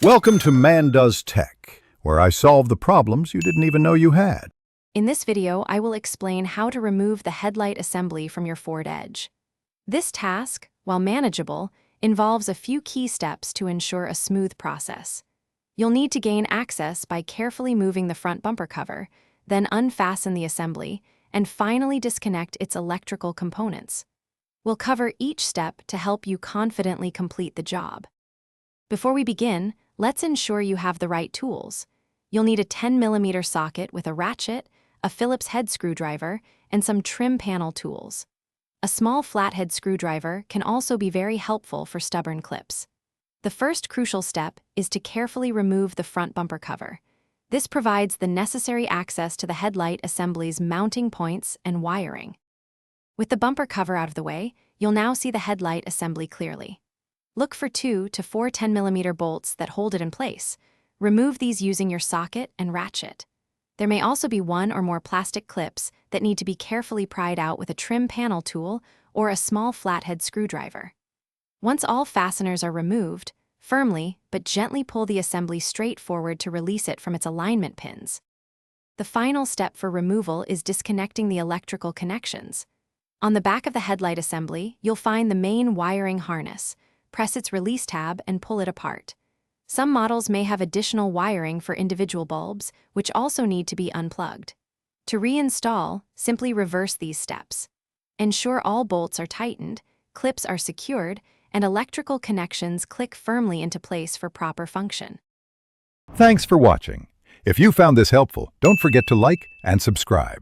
Welcome to Man Does Tech, where I solve the problems you didn't even know you had. In this video, I will explain how to remove the headlight assembly from your Ford Edge. This task, while manageable, involves a few key steps to ensure a smooth process. You'll need to gain access by carefully moving the front bumper cover, then unfasten the assembly, and finally disconnect its electrical components. We'll cover each step to help you confidently complete the job. Before we begin, let's ensure you have the right tools. You'll need a 10mm socket with a ratchet, a Phillips head screwdriver, and some trim panel tools. A small flathead screwdriver can also be very helpful for stubborn clips. The first crucial step is to carefully remove the front bumper cover. This provides the necessary access to the headlight assembly's mounting points and wiring. With the bumper cover out of the way, you'll now see the headlight assembly clearly. Look for 2 to 4 10mm bolts that hold it in place. Remove these using your socket and ratchet. There may also be 1 or more plastic clips that need to be carefully pried out with a trim panel tool or a small flathead screwdriver. Once all fasteners are removed, firmly but gently pull the assembly straight forward to release it from its alignment pins. The final step for removal is disconnecting the electrical connections. On the back of the headlight assembly, you'll find the main wiring harness. Press its release tab and pull it apart. Some models may have additional wiring for individual bulbs, which also need to be unplugged. To reinstall, simply reverse these steps. Ensure all bolts are tightened, clips are secured, and electrical connections click firmly into place for proper function. Thanks for watching. If you found this helpful, don't forget to like and subscribe.